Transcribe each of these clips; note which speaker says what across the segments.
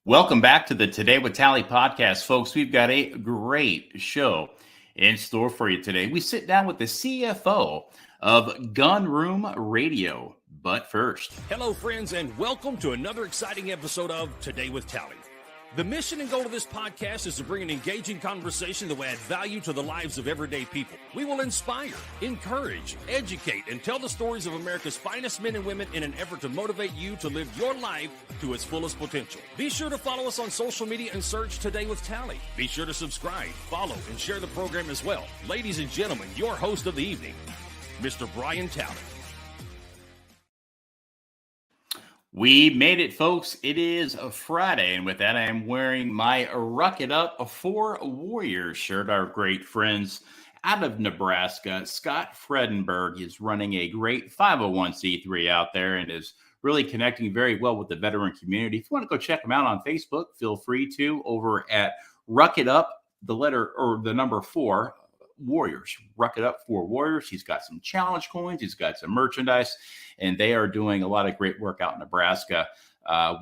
Speaker 1: Welcome back to the Today with Tally podcast, folks. We've got a great show in store for you today. We sit down with the CFO of Gun Room Radio. But first,
Speaker 2: hello, friends, and welcome to another exciting episode of Today with Tally. The mission and goal of this podcast is to bring an engaging conversation that will add value to the lives of everyday people. We will inspire, encourage, educate, and tell the stories of America's finest men and women in an effort to motivate you to live your life to its fullest potential. Be sure to follow us on social media and search Today with Tally. Be sure to subscribe, follow, and share the program as well. Ladies and gentlemen, your host of the evening, Mr. Bryan Tally.
Speaker 1: we made it, folks. It is a Friday, and with that, I am wearing my Ruck It Up for Warriors shirt. Our great friends out of Nebraska, Scott Fredenberg, is running a great 501c3 out there and is really connecting very well with the veteran community. If you want to go check him out on Facebook, feel free to over at Ruck It Up, the letter or the number 4. Warriors, Ruck It Up for Warriors. He's got some challenge coins, he's got some merchandise, and they are doing a lot of great work out in Nebraska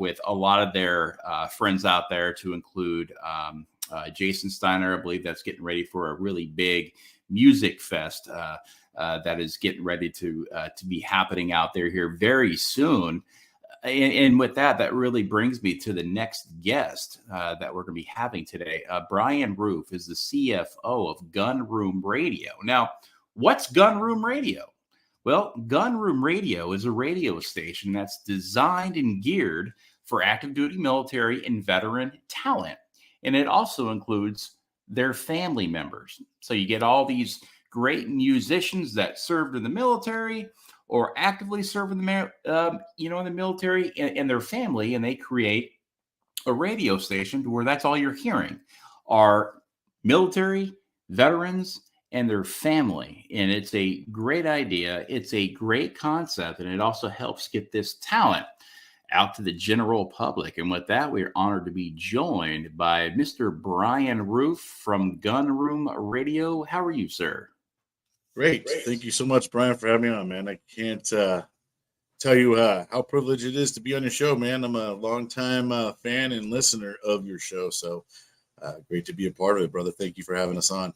Speaker 1: with a lot of their friends out there, to include Jason Steiner. I believe that's getting ready for a really big music fest that is getting ready to be happening out there here very soon. And with that, that really brings me to the next guest that we're going to be having today. Bryan Roof is the CFO of Gun Room Radio. Now, what's Gun Room Radio? Well, Gun Room Radio is a radio station that's designed and geared for active duty military and veteran talent. And it also includes their family members. So you get all these great musicians that served in the military or actively serve in the in the military and their family, and they create a radio station where that's all you're hearing are military, veterans, and their family. And it's a great idea. It's a great concept, and it also helps get this talent out to the general public. And with that, we're honored to be joined by Mr. Bryan Roof from Gun Room Radio. How are you, sir?
Speaker 3: Great. Thank you so much, Bryan, for having me on, man. I can't tell you how privileged it is to be on your show, man. I'm a longtime fan and listener of your show, so great to be a part of it, brother. Thank you for having us on.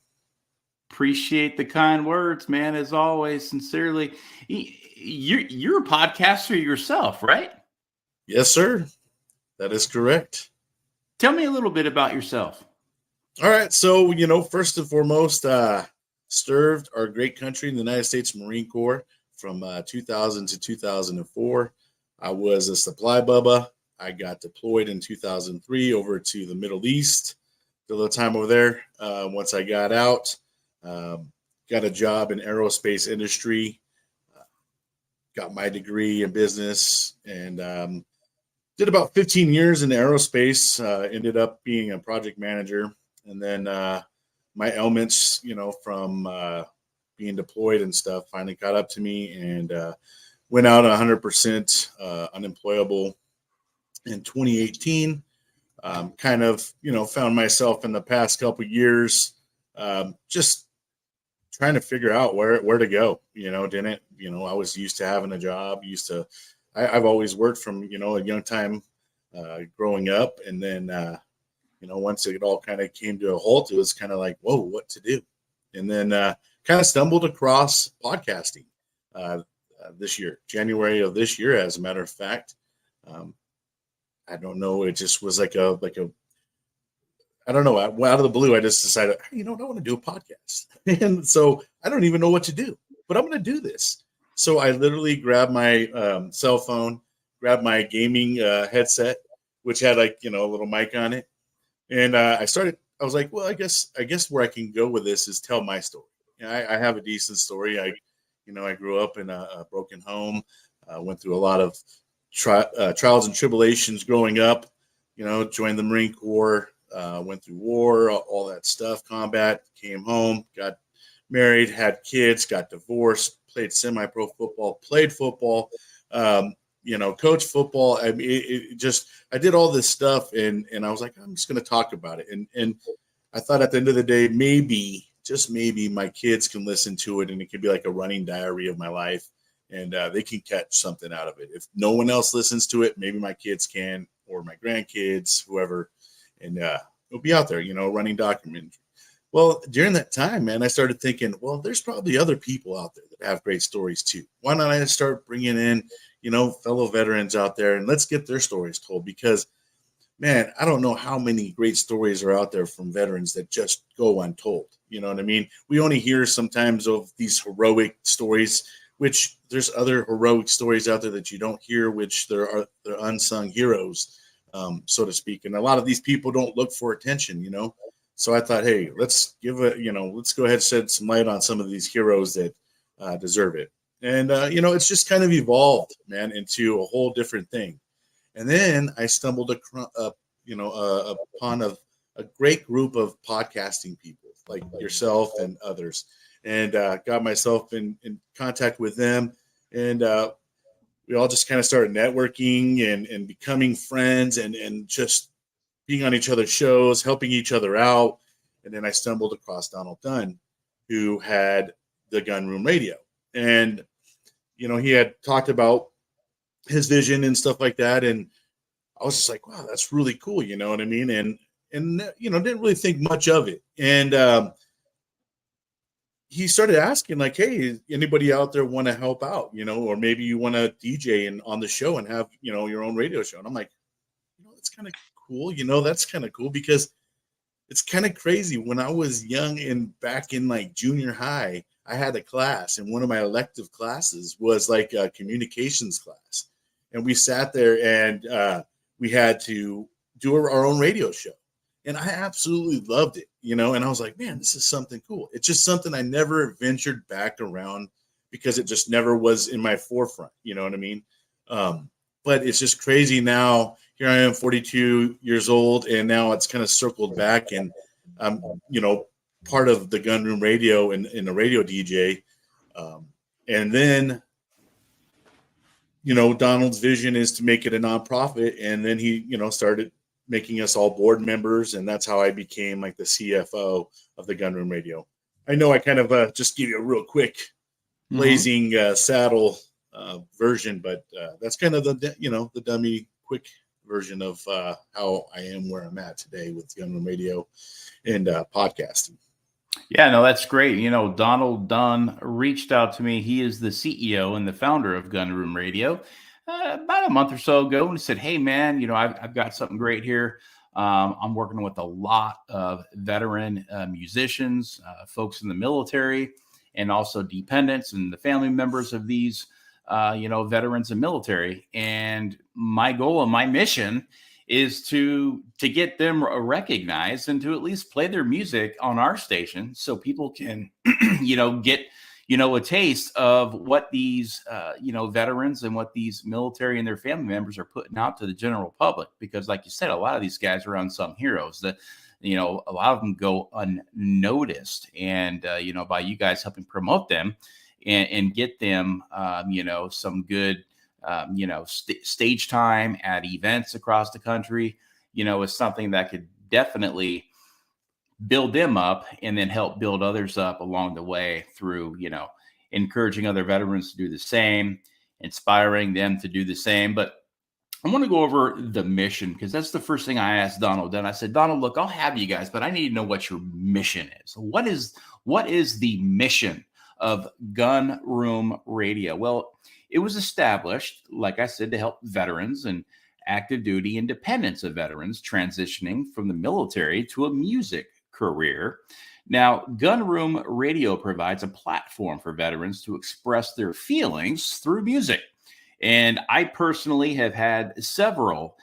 Speaker 1: Appreciate the kind words, man, as always, sincerely. You're a podcaster yourself, right?
Speaker 3: Yes, sir. That is correct.
Speaker 1: Tell me a little bit about yourself.
Speaker 3: All right. So, first and foremost, served our great country in the United States Marine Corps from 2000 to 2004. I was a supply bubba. I got deployed in 2003 over to the Middle East. Did a little time over there. Once I got out, got a job in aerospace industry, got my degree in business, and did about 15 years in aerospace. Ended up being a project manager, and then my ailments, from being deployed and stuff, finally caught up to me, and went out 100% unemployable in 2018. Kind of, found myself in the past couple of years just trying to figure out where to go. I was used to having a job. I've always worked from, a young time growing up, and then once it all kind of came to a halt, it was kind of like, whoa, what to do? And then kind of stumbled across podcasting this year, January of this year, as a matter of fact. I don't know. It just was like a I don't know. Out of the blue, I just decided, I want to do a podcast. And so I don't even know what to do, but I'm going to do this. So I literally grabbed my cell phone, grabbed my gaming headset, which had a little mic on it. And I was like, well, I guess where I can go with this is tell my story. I have a decent story. I grew up in a broken home, went through a lot of trials and tribulations growing up, joined the Marine Corps, went through war, all that stuff, combat, came home, got married, had kids, got divorced, played semi-pro football, played football, coach football. I mean, I did all this stuff, and I was like, I'm just going to talk about it. And I thought at the end of the day, maybe, just maybe, my kids can listen to it, and it could be like a running diary of my life, and they can catch something out of it. If no one else listens to it, maybe my kids can, or my grandkids, whoever, and we'll be out there, running documentary. Well, during that time, man, I started thinking, well, there's probably other people out there that have great stories too. Why not I start bringing in, fellow veterans out there, and let's get their stories told? Because, man, I don't know how many great stories are out there from veterans that just go untold. You know what I mean? We only hear sometimes of these heroic stories, which there's other heroic stories out there that you don't hear, which they're unsung heroes, so to speak. And a lot of these people don't look for attention, So I thought, hey, let's let's go ahead and shed some light on some of these heroes that deserve it. And, it's just kind of evolved, man, into a whole different thing. And then I stumbled upon a great group of podcasting people like yourself and others, and got myself in contact with them. And we all just kind of started networking and becoming friends and just being on each other's shows, helping each other out. And then I stumbled across Donald Dunn, who had the Gun Room Radio. And, he had talked about his vision and stuff like that. And I was just like, wow, that's really cool. You know what I mean? And didn't really think much of it. And he started asking like, hey, anybody out there want to help out, or maybe you want to DJ and on the show and have, your own radio show. And I'm like, that's kind of cool. That's kind of cool because it's kind of crazy. When I was young and back in like junior high, I had a class, and one of my elective classes was like a communications class. And we sat there and we had to do our own radio show. And I absolutely loved it, and I was like, man, this is something cool. It's just something I never ventured back around because it just never was in my forefront. You know what I mean? But it's just crazy now. Here I am, 42 years old, and now it's kind of circled back, and I'm, part of the Gun Room Radio and a radio DJ. And then, Donald's vision is to make it a nonprofit. And then he, started making us all board members. And that's how I became like the CFO of the Gun Room Radio. I know I kind of just give you a real quick blazing saddle version, but that's kind of the dummy quick version of how I am where I'm at today with Gun Room Radio and podcasting.
Speaker 1: Yeah, no, that's great. Donald Dunn reached out to me. He is the CEO and the founder of Gun Room Radio about a month or so ago, and he said, hey, man, I've got something great here. I'm working with a lot of veteran musicians, folks in the military, and also dependents and the family members of these, veterans and military. And my goal and my mission is to get them recognized and to at least play their music on our station so people can, get, a taste of what these, veterans and what these military and their family members are putting out to the general public. Because like you said, a lot of these guys are unsung heroes that, a lot of them go unnoticed. And, by you guys helping promote them and get them, some good, stage time at events across the country, is something that could definitely build them up and then help build others up along the way through, encouraging other veterans to do the same, inspiring them to do the same. But I want to go over the mission because that's the first thing I asked Donald. Then I said, Donald, look, I'll have you guys, but I need to know what your mission is. What is the mission of Gun Room Radio? Well, it was established, like I said, to help veterans and active duty and dependents of veterans transitioning from the military to a music career. Now, Gun Room Radio provides a platform for veterans to express their feelings through music. And I personally have had several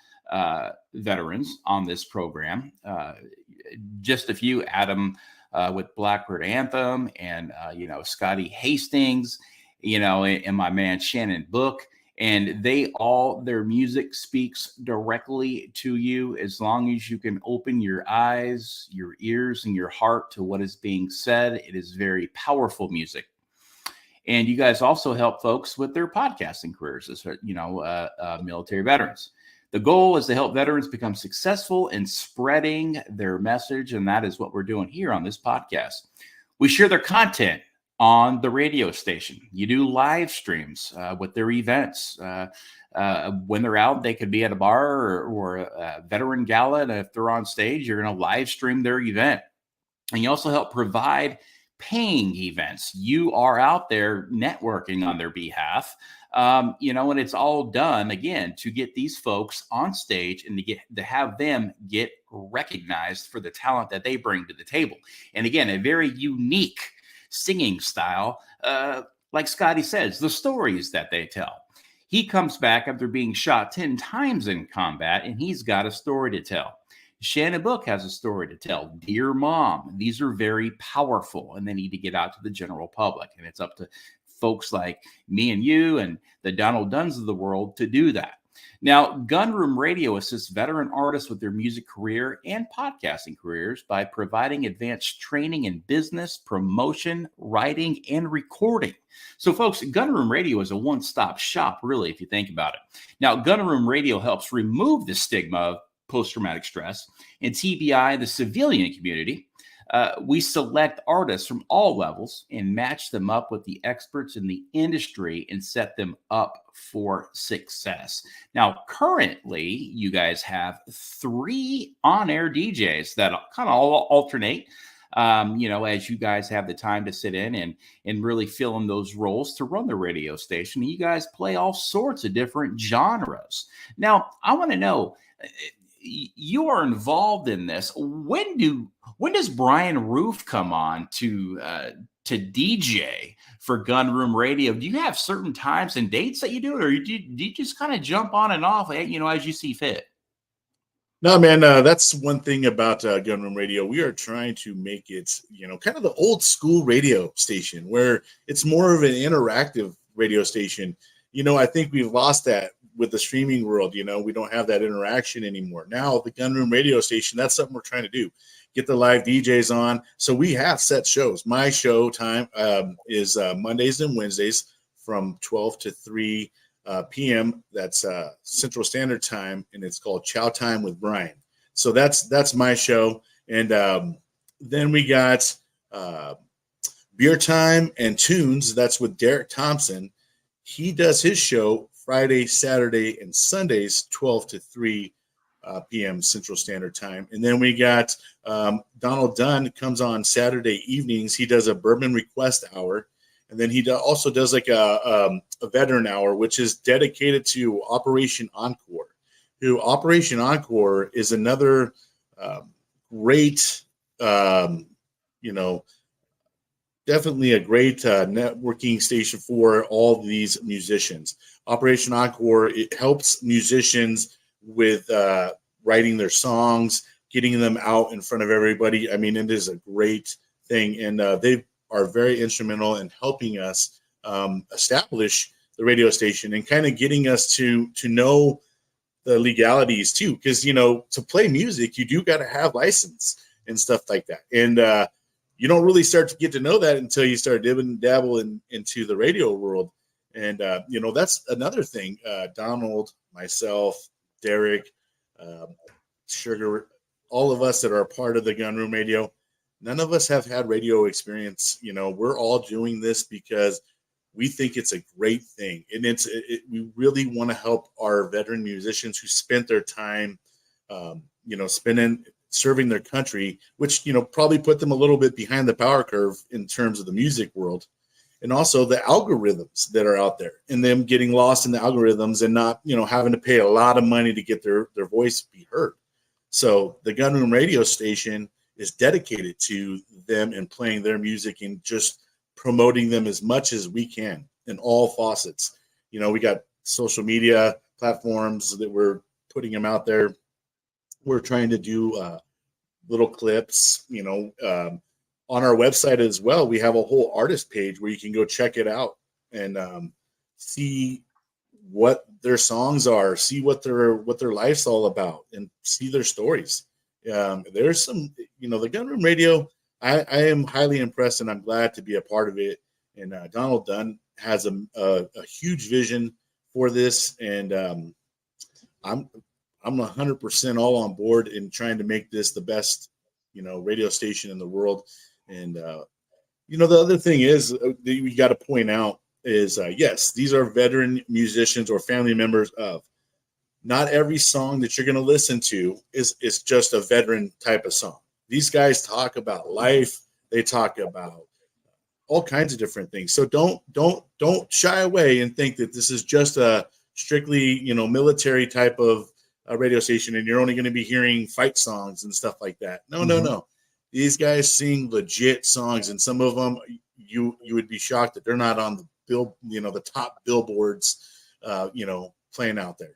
Speaker 1: veterans on this program. Just a few, Adam with Blackbird Anthem and, Scotty Hastings, and my man Shannon Book. And their music speaks directly to you as long as you can open your eyes, your ears, and your heart to what is being said. It is very powerful music. And you guys also help folks with their podcasting careers as, military veterans. The goal is to help veterans become successful in spreading their message. And that is what we're doing here on this podcast. We share their content on the radio station. You do live streams with their events. When they're out, they could be at a bar or a veteran gala. And if they're on stage, you're going to live stream their event. And you also help provide paying events. You are out there networking on their behalf. And it's all done again to get these folks on stage and to have them get recognized for the talent that they bring to the table. And again, a very unique singing style, like Scotty says, the stories that they tell. He comes back after being shot 10 times in combat, and he's got a story to tell. Shannon Book has a story to tell. Dear Mom. These are very powerful, and they need to get out to the general public. And it's up to folks like me and you and the Donald Dunns of the world to do that. Now, Gunroom Radio assists veteran artists with their music career and podcasting careers by providing advanced training in business, promotion, writing, and recording. So, folks, Gunroom Radio is a one-stop shop, really, if you think about it. Now, Gunroom Radio helps remove the stigma of post-traumatic stress and TBI in the civilian community. We select artists from all levels and match them up with the experts in the industry and set them up for success. Now, currently, you guys have 3 on-air DJs that kind of all alternate, as you guys have the time to sit in and really fill in those roles to run the radio station. And you guys play all sorts of different genres. Now, I want to know, you are involved in this. When does Bryan Roof come on to DJ for Gunroom Radio? Do you have certain times and dates that you do it, or do you just kind of jump on and off, as you see fit?
Speaker 3: No, man, that's one thing about Gunroom Radio. We are trying to make it, kind of the old school radio station where it's more of an interactive radio station. I think we've lost that with the streaming world. We don't have that interaction anymore. Now, the Gunroom Radio station, that's something we're trying to do. Get the live DJs on. So we have set shows. My show time is Mondays and Wednesdays from 12 to 3 p.m. That's Central Standard Time, and it's called Chow Time with Bryan. So that's my show. And then we got Beer Time and Tunes. That's with Derek Thompson. He does his show Friday, Saturday, and Sundays, 12 to 3 p.m. Central Standard Time. And then we got Donald Dunn comes on Saturday evenings. He does a Bourbon Request Hour. And then he also does like a Veteran Hour, which is dedicated to Operation Encore. Operation Encore is another great, definitely a great networking station for all these musicians. Operation Encore, it helps musicians with writing their songs, getting them out in front of everybody. I mean, it is a great thing. And they are very instrumental in helping us establish the radio station and kind of getting us to know the legalities too. Because, to play music, you do got to have license and stuff like that. And you don't really start to get to know that until you start dabbling into the radio world. And, that's another thing. Donald, myself, Derek, Sugar, all of us that are a part of the Gunroom Radio, none of us have had radio experience. We're all doing this because we think it's a great thing. And we really want to help our veteran musicians who spent their time, serving their country, which, probably put them a little bit behind the power curve in terms of the music world. And also the algorithms that are out there and them getting lost in the algorithms and not, having to pay a lot of money to get their voice be heard. So the Gunroom Radio station is dedicated to them and playing their music and just promoting them as much as we can in all faucets. We got social media platforms that we're putting them out there. We're trying to do little clips, on our website as well. We have a whole artist page where you can go check it out and see what their songs are, see what their life's all about, and see their stories. There's some, the Gunroom Radio, I am highly impressed, and I'm glad to be a part of it. And Donald Dunn has a huge vision for this, and I'm 100% all on board in trying to make this the best, radio station in the world. And The other thing is that we got to point out is, yes, these are veteran musicians or family members of. Not every song that you're going to listen to is just a veteran type of song. These guys talk about life. They talk about all kinds of different things. So don't shy away and think that this is just a strictly, military type of radio station, and you're only going to be hearing fight songs and stuff like that. No, no. These guys sing legit songs, and some of them you would be shocked that they're not on the top billboards, playing out there.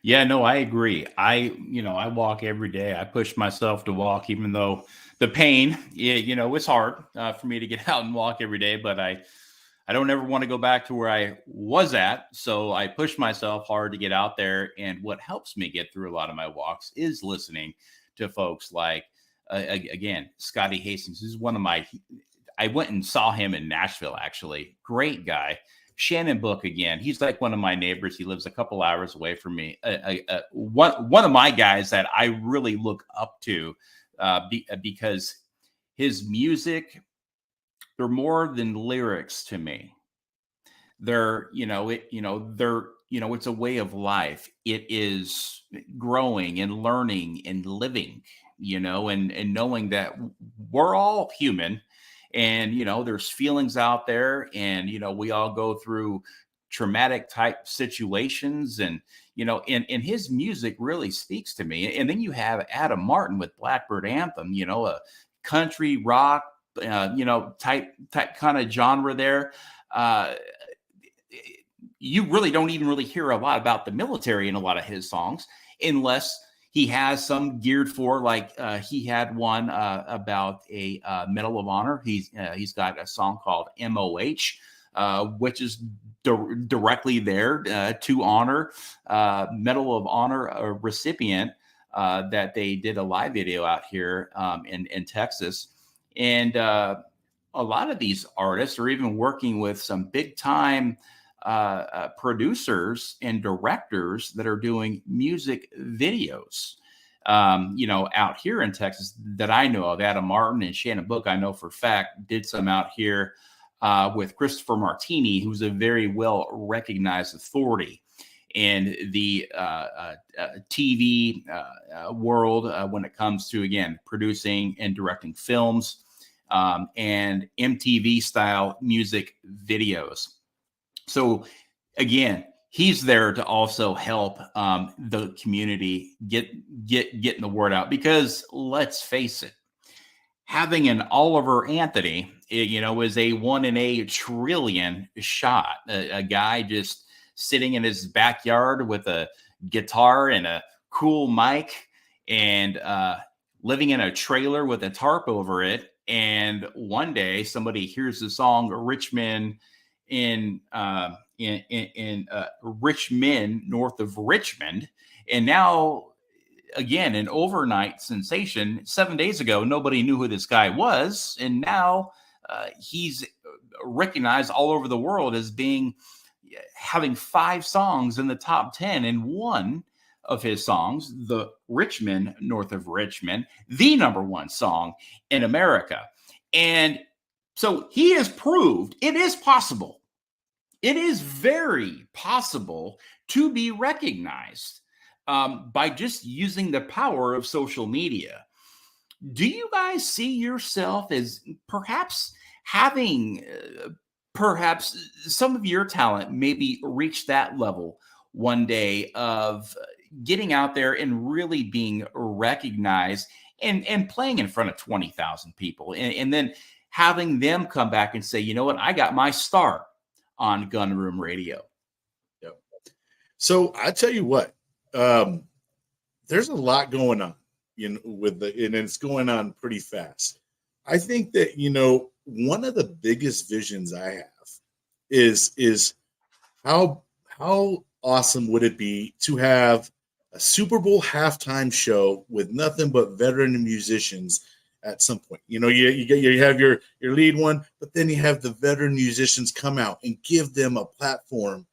Speaker 1: Yeah, no, I agree. I walk every day. I push myself to walk, even though the pain, it's hard for me to get out and walk every day, but I don't ever want to go back to where I was at. So I push myself hard to get out there. And what helps me get through a lot of my walks is listening to folks like, again, Scotty Hastings. This is I went and saw him in Nashville, actually. Great guy. Shannon Book, again, he's like one of my neighbors. He lives a couple hours away from me. One of my guys that I really look up to because his music, they're more than lyrics to me. They're, it's a way of life. It is growing and learning and living, and knowing that we're all human. And, there's feelings out there, and, we all go through traumatic type situations, and, and his music really speaks to me. And then you have Adam Martin with Blackbird Anthem, a country rock, type kind of genre there. You really don't even really hear a lot about the military in a lot of his songs, unless he has some geared for, like he had one about a Medal of Honor. He's got a song called MOH, which is directly there to honor Medal of Honor recipient that they did a live video out here in Texas. And a lot of these artists are even working with some big time producers and directors that are doing music videos, out here in Texas that I know of. Adam Martin and Shannon Book, I know for a fact, did some out here with Christopher Martini, who's a very well recognized authority in the TV world when it comes to, again, producing and directing films and MTV style music videos. So again, he's there to also help the community getting the word out, because let's face it, having an Oliver Anthony, is a 1 in a trillion shot. A guy just sitting in his backyard with a guitar and a cool mic and living in a trailer with a tarp over it. And one day somebody hears the song Richmond in Richmond, north of Richmond. And now, again, an overnight sensation. 7 days ago, nobody knew who this guy was. And now he's recognized all over the world as having 5 songs in the top 10. And one of his songs, the Richmond, north of Richmond, the #1 song in America. And so he has proved it is possible. It is very possible to be recognized by just using the power of social media. Do you guys see yourself as perhaps having perhaps some of your talent maybe reach that level one day of getting out there and really being recognized and playing in front of 20,000 people, and then having them come back and say, you know what, I got my start on Gun Room Radio?
Speaker 3: Yep. So I tell you what, there's a lot going on, and it's going on pretty fast. I think that, one of the biggest visions I have is how awesome would it be to have a Super Bowl halftime show with nothing but veteran musicians at some point. You have your lead one, but then you have the veteran musicians come out and give them a platform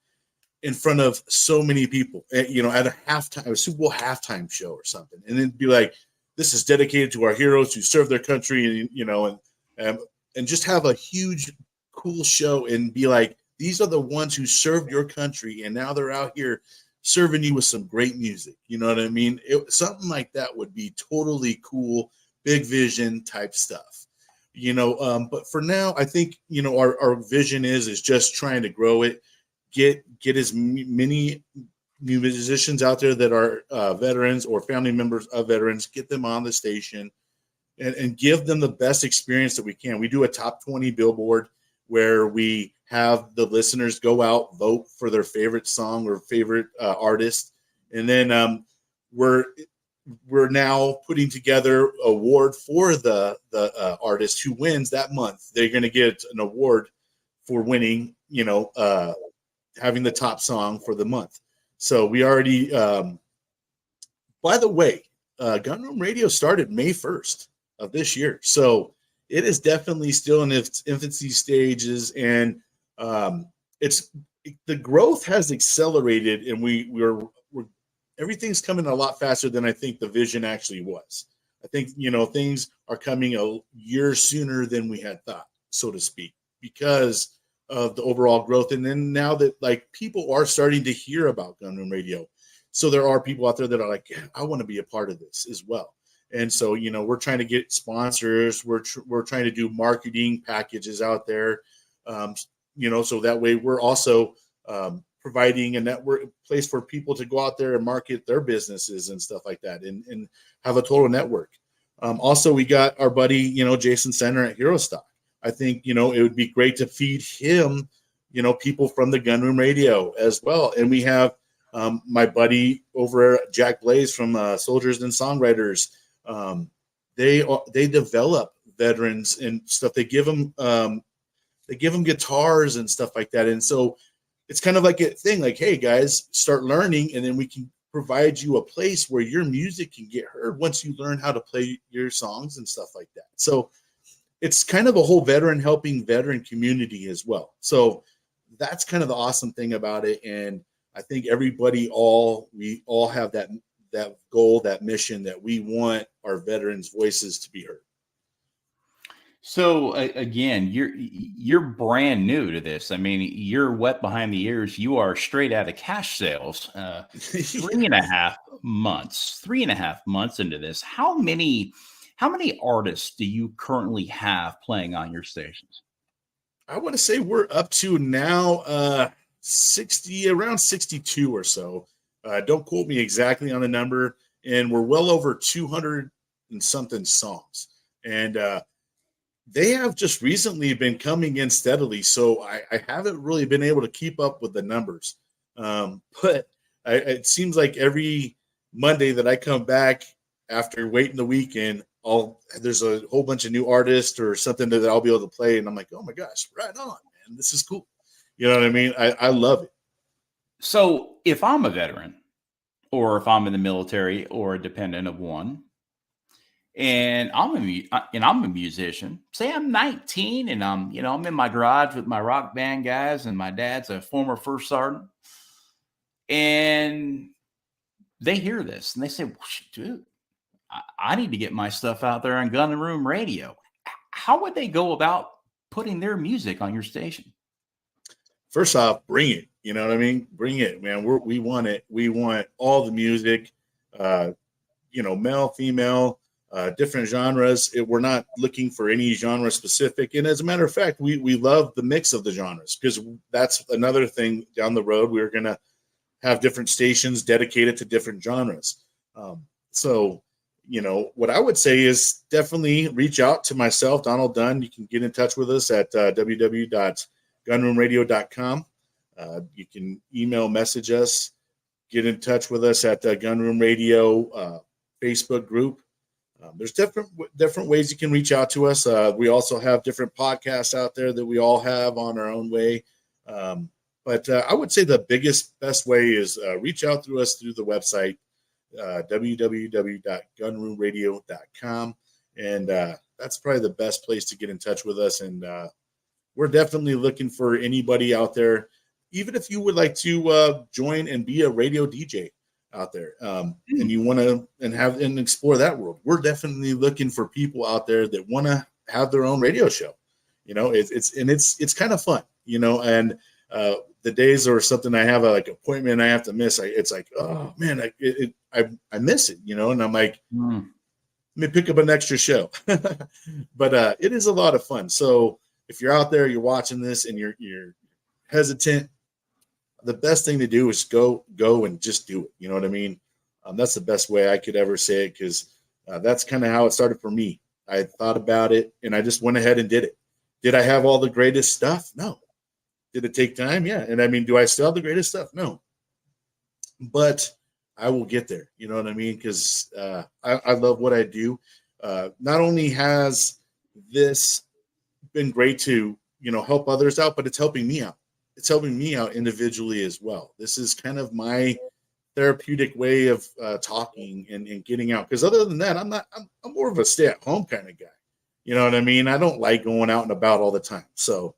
Speaker 3: in front of so many people, at a Super Bowl halftime show or something. And it'd be like, this is dedicated to our heroes who serve their country, and just have a huge, cool show and be like, these are the ones who served your country, and now they're out here serving you with some great music. You know what I mean? Something like that would be totally cool, big vision type stuff. But for now, I think our vision is just trying to grow it, get as many musicians out there that are veterans or family members of veterans, get them on the station, and give them the best experience that we can. We do a top 20 billboard where we have the listeners go out, vote for their favorite song or favorite artist. And then we're now putting together an award for the artist who wins that month. They're going to get an award for winning, having the top song for the month. So we already, by the way, Gun Room Radio started May 1st of this year. So it is definitely still in its infancy stages, and the growth has accelerated, and we're everything's coming a lot faster than I think the vision actually was. I think things are coming a year sooner than we had thought, so to speak, because of the overall growth. And then now that people are starting to hear about Gun Room Radio, so there are people out there that are like, yeah, I want to be a part of this as well. And so, we're trying to get sponsors. We're trying to do marketing packages out there, so that way we're also providing a network place for people to go out there and market their businesses and stuff like that, and have a total network. Also, we got our buddy, Jason Center at Hero Stock. I think, it would be great to feed him, people from the Gun Room Radio as well. And we have my buddy over at Jack Blaze from Soldiers and Songwriters. They develop veterans and stuff. They give them guitars and stuff like that. And so it's kind of like a thing like, hey guys, start learning, and then we can provide you a place where your music can get heard once you learn how to play your songs and stuff like that. So it's kind of a whole veteran helping veteran community as well. So that's kind of the awesome thing about it. And I think we all have that goal, that mission, that we want our veterans' voices to be heard.
Speaker 1: So again, you're brand new to this. I mean, you're wet behind the ears. You are straight out of cash sales. 3.5 months into this. How many artists do you currently have playing on your stations?
Speaker 3: I want to say we're up to now around 62 or so. Don't quote me exactly on the number. And we're well over 200 and something songs. And they have just recently been coming in steadily. So I haven't really been able to keep up with the numbers. But it seems like every Monday that I come back after waiting the weekend, there's a whole bunch of new artists or something that I'll be able to play. And I'm like, oh my gosh, right on, man. This is cool. You know what I mean? I love it.
Speaker 1: So if I'm a veteran, or if I'm in the military or a dependent of one, and I'm a musician, say I'm 19 and I'm in my garage with my rock band guys, and my dad's a former first sergeant, and they hear this and they say, dude, I need to get my stuff out there on Gun Room Radio. How would they go about putting their music on your station?
Speaker 3: First off, bring it. You know what I mean? Bring it, man. We want it. We want all the music, male, female, different genres. We're not looking for any genre specific. And as a matter of fact, we love the mix of the genres, because that's another thing down the road. We're going to have different stations dedicated to different genres. So, what I would say is definitely reach out to myself, Donald Dunn. You can get in touch with us at www.gunroomradio.com. You can email message us, get in touch with us at the Gun Room Radio Facebook group. There's different ways you can reach out to us. We also have different podcasts out there that we all have on our own way. But I would say the best way is reach out through us through the website, www.gunroomradio.com. And that's probably the best place to get in touch with us. And we're definitely looking for anybody out there, even if you would like to join and be a radio DJ out there, and you want to explore that world. We're definitely looking for people out there that want to have their own radio show. It's kind of fun, and the days or something I have a like appointment I have to miss, it's like, oh man, I miss it, and I'm like, let me pick up an extra show. But it is a lot of fun. So if you're out there, you're watching this and you're hesitant, the best thing to do is go and just do it. You know what I mean? That's the best way I could ever say it, because that's kind of how it started for me. I thought about it and I just went ahead and did it. Did I have all the greatest stuff? No. Did it take time? Yeah. And I mean, do I still have the greatest stuff? No. But I will get there. You know what I mean? Because I love what I do. Not only has this been great to, help others out, but it's helping me out. It's helping me out individually as well. This is kind of my therapeutic way of talking and getting out. Because other than that, I'm more of a stay-at-home kind of guy. You know what I mean? I don't like going out and about all the time. So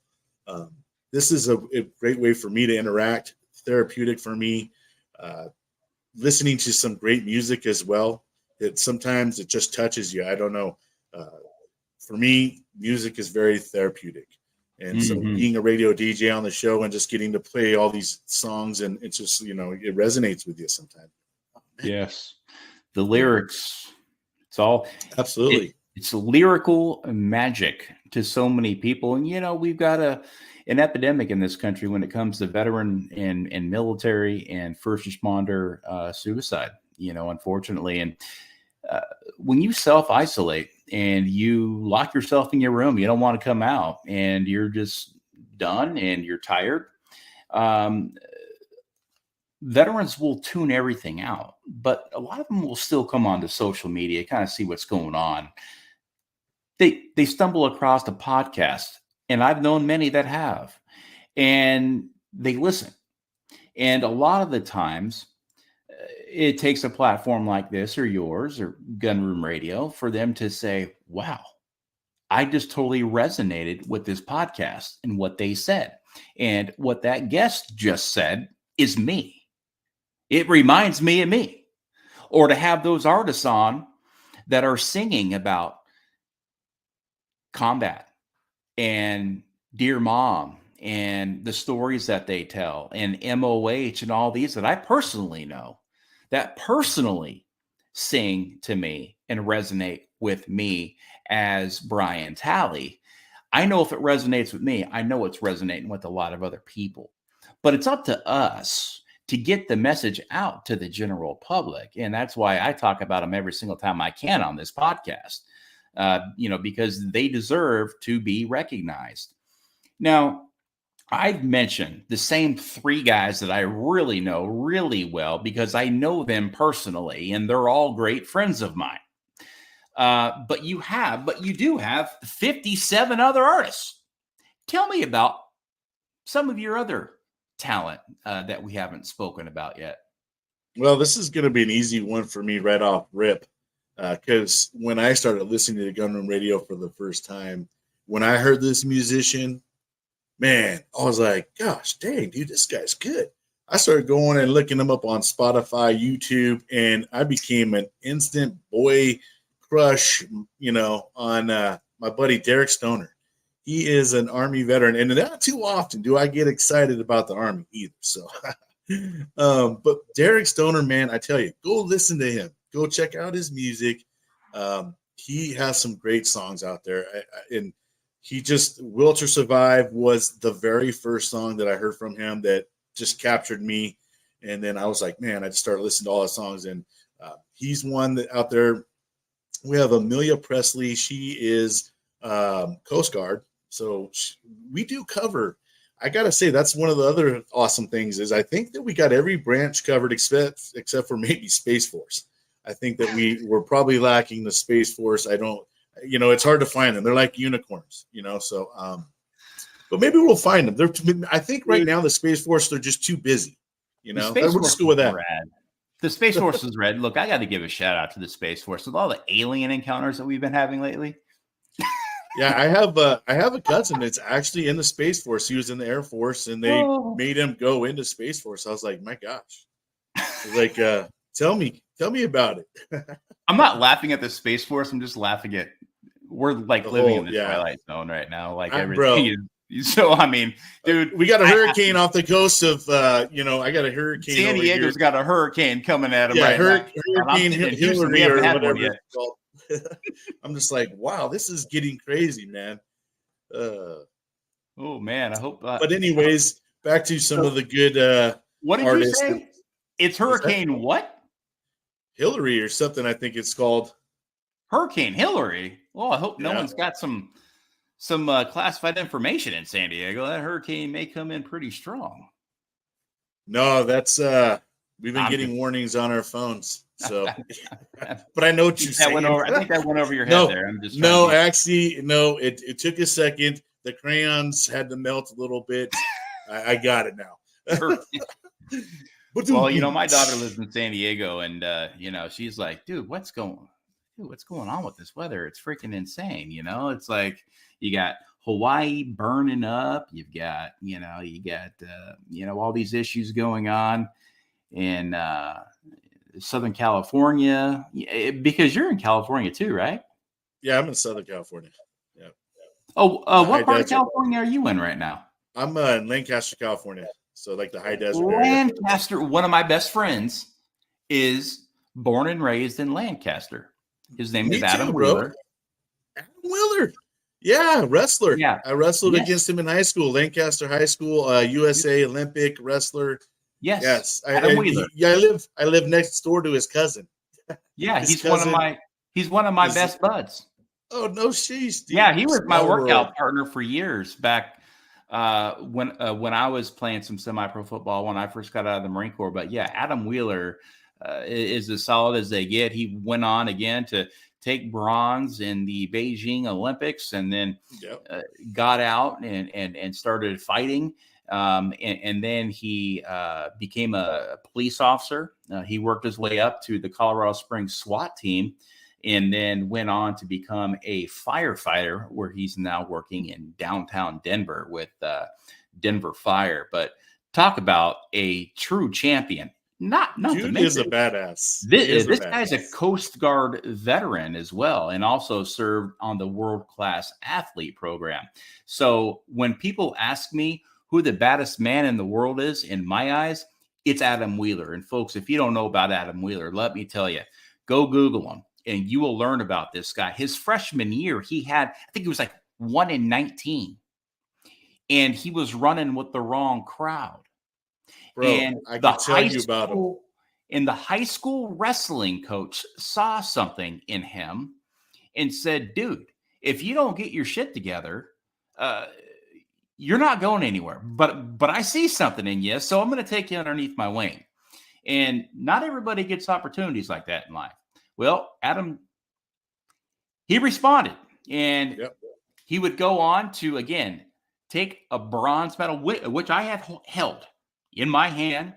Speaker 3: this is a great way for me to interact, therapeutic for me. Listening to some great music as well. That sometimes it just touches you. I don't know. For me, music is very therapeutic. And so being a radio DJ on the show and just getting to play all these songs, and it's just, it resonates with you sometimes.
Speaker 1: Yes. The lyrics, it's all
Speaker 3: absolutely.
Speaker 1: It's lyrical magic to so many people. And, we've got an epidemic in this country when it comes to veteran and military and first responder suicide, unfortunately. And when you self-isolate and you lock yourself in your room, you don't want to come out, and you're just done and you're tired. Veterans will tune everything out, but a lot of them will still come onto social media, kind of see what's going on. They stumble across a podcast, and I've known many that have, and they listen. And a lot of the times it takes a platform like this or yours or Gunroom Radio for them to say, wow, I just totally resonated with this podcast and what they said. And what that guest just said is me. It reminds me of me. Or to have those artists on that are singing about combat and Dear Mom and the stories that they tell and MOH and all these that I personally know that personally sing to me and resonate with me as Bryan Talley. I know if it resonates with me, I know it's resonating with a lot of other people. But it's up to us to get the message out to the general public. And that's why I talk about them every single time I can on this podcast, because they deserve to be recognized. Now, I've mentioned the same three guys that I really know really well because I know them personally, and they're all great friends of mine. But you do have 57 other artists. Tell me about some of your other talent that we haven't spoken about yet.
Speaker 3: Well, this is going to be an easy one for me right off rip, because when I started listening to Gunroom Radio for the first time, when I heard this musician, man, I was like, gosh, dang, dude, this guy's good. I started going and looking him up on Spotify, YouTube, and I became an instant boy crush, on my buddy Derek Stoner. He is an Army veteran, and not too often do I get excited about the Army either. So, but Derek Stoner, man, I tell you, go listen to him. Go check out his music. He has some great songs out there, and he just Will to Survive was the very first song that I heard from him that just captured me. And then I was like, man, I just started listening to all his songs. And he's one that out there. We have Amelia Presley. She is Coast Guard. So we do cover. I got to say, that's one of the other awesome things is I think that we got every branch covered except for maybe Space Force. I think that we're probably lacking the Space Force. It's hard to find them. They're like unicorns, so, but maybe we'll find them. I think right now the Space Force, they're just too busy, we'll just go with that.
Speaker 1: Rad. The Space Force is red. Look, I got to give a shout out to the Space Force with all the alien encounters that we've been having lately.
Speaker 3: Yeah, I have a cousin that's actually in the Space Force. He was in the Air Force, and they made him go into Space Force. I was like, my gosh. Like, tell me about it.
Speaker 1: I'm not laughing at the Space Force. I'm just laughing at we're like
Speaker 3: The
Speaker 1: living
Speaker 3: whole,
Speaker 1: in the
Speaker 3: yeah.
Speaker 1: Twilight Zone right now. Like
Speaker 3: Bro,
Speaker 1: everything is. So I mean, dude,
Speaker 3: we got a hurricane off the coast of, I got a hurricane
Speaker 1: San
Speaker 3: over
Speaker 1: Diego's
Speaker 3: here.
Speaker 1: got a hurricane coming at him
Speaker 3: Yeah,
Speaker 1: right now. And I'm
Speaker 3: Hurricane
Speaker 1: sitting in Houston. We
Speaker 3: Hillary
Speaker 1: haven't
Speaker 3: or
Speaker 1: had one
Speaker 3: whatever
Speaker 1: yet.
Speaker 3: it's called. I'm just like, wow, this is getting crazy, man.
Speaker 1: Oh man, I hope.
Speaker 3: But anyways, back to some of the good
Speaker 1: What did
Speaker 3: artists.
Speaker 1: you say? It's Hurricane what?
Speaker 3: Hillary or something, I think it's called.
Speaker 1: Hurricane Hillary. Well, I hope no
Speaker 3: Yeah.
Speaker 1: one's got some classified information in San Diego. That hurricane may come in pretty strong.
Speaker 3: No, that's we've been getting warnings on our phones. So, but I know what you're saying.
Speaker 1: I think that went over your head there. I'm just
Speaker 3: actually, no. It took a second. The crayons had to melt a little bit. I got it now.
Speaker 1: Well, my daughter lives in San Diego, and she's like, dude, what's going on with this weather? It's freaking insane. It's like you got Hawaii burning up. You've got, all these issues going on in Southern California, because you're in California too, right?
Speaker 3: Yeah, I'm in Southern California. Yeah.
Speaker 1: Oh, what part of California are you in right now?
Speaker 3: I'm in Lancaster, California. So like the high desert
Speaker 1: Lancaster. Area. One of my best friends is born and raised in Lancaster. His name is Adam Wheeler.
Speaker 3: Adam Wheeler. Yeah, wrestler.
Speaker 1: Yeah.
Speaker 3: I wrestled against him in high school, Lancaster High School, USA Olympic wrestler.
Speaker 1: Yes.
Speaker 3: Adam Wheeler. I live next door to his cousin.
Speaker 1: Yeah, he's one of my best buds.
Speaker 3: Oh, no sheesh. Dude.
Speaker 1: Yeah, he was my workout partner for years back when I was playing some semi-pro football when I first got out of the Marine Corps. But yeah, Adam Wheeler is as solid as they get. He went on again to take bronze in the Beijing Olympics, and then got out and started fighting. And then he became a police officer. He worked his way up to the Colorado Springs SWAT team, and then went on to become a firefighter, where he's now working in downtown Denver with Denver Fire. But talk about a true champion. Not
Speaker 3: Dude is a badass.
Speaker 1: This guy's a Coast Guard veteran as well, and also served on the world-class athlete program. So when people ask me who the baddest man in the world is, in my eyes, it's Adam Wheeler. And folks, if you don't know about Adam Wheeler, let me tell you, go Google him and you will learn about this guy. His freshman year, he had, I think he was like 1 in 19, and he was running with the wrong crowd.
Speaker 3: Bro,
Speaker 1: and
Speaker 3: I can tell you about him.
Speaker 1: And the high school wrestling coach saw something in him and said, dude, if you don't get your shit together, you're not going anywhere. But I see something in you, so I'm going to take you underneath my wing. And not everybody gets opportunities like that in life. Well, Adam, he responded, and he would go on to, again, take a bronze medal, which I have held in my hand,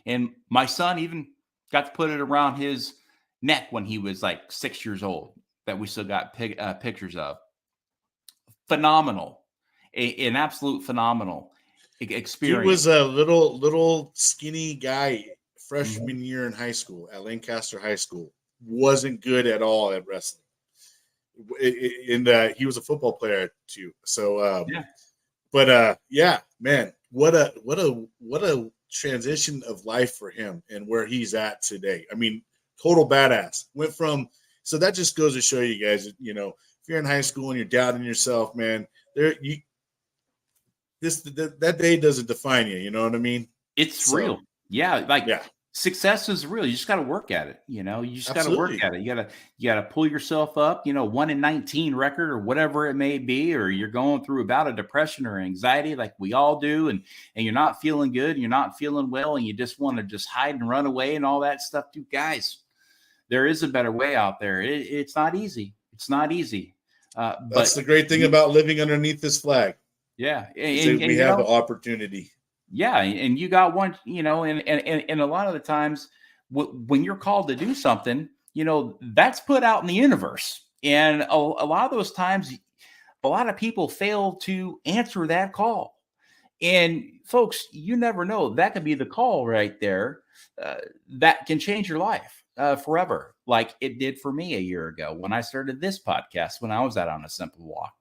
Speaker 1: and my son even got to put it around his neck when he was like 6 years old, that we still got pictures of. Phenomenal, an absolute phenomenal experience.
Speaker 3: He was a little skinny guy freshman year in high school at Lancaster High School. Wasn't good at all at wrestling. He was a football player too. So, man, what a transition of life for him and where he's at today. I mean, total badass. Went from, so that just goes to show you guys, if you're in high school and you're doubting yourself, man, that day doesn't define you. You know what I mean?
Speaker 1: It's real. Yeah. Success is real. You just got to work at it. You just got to work at it. You got to pull yourself up, 1 in 19 record or whatever it may be, or you're going through about a depression or anxiety like we all do. And you're not feeling good. And you're not feeling well. And you just want to just hide and run away and all that stuff. Dude, guys, there is a better way out there. It's not easy. It's not easy.
Speaker 3: That's the great thing about living underneath this flag.
Speaker 1: Yeah.
Speaker 3: And we have the opportunity.
Speaker 1: Yeah, and you got one, and a lot of the times when you're called to do something, that's put out in the universe. And a lot of those times, a lot of people fail to answer that call. And folks, you never know. That could be the call right there that can change your life. forever, like it did for me a year ago when I started this podcast, when I was out on a simple walk.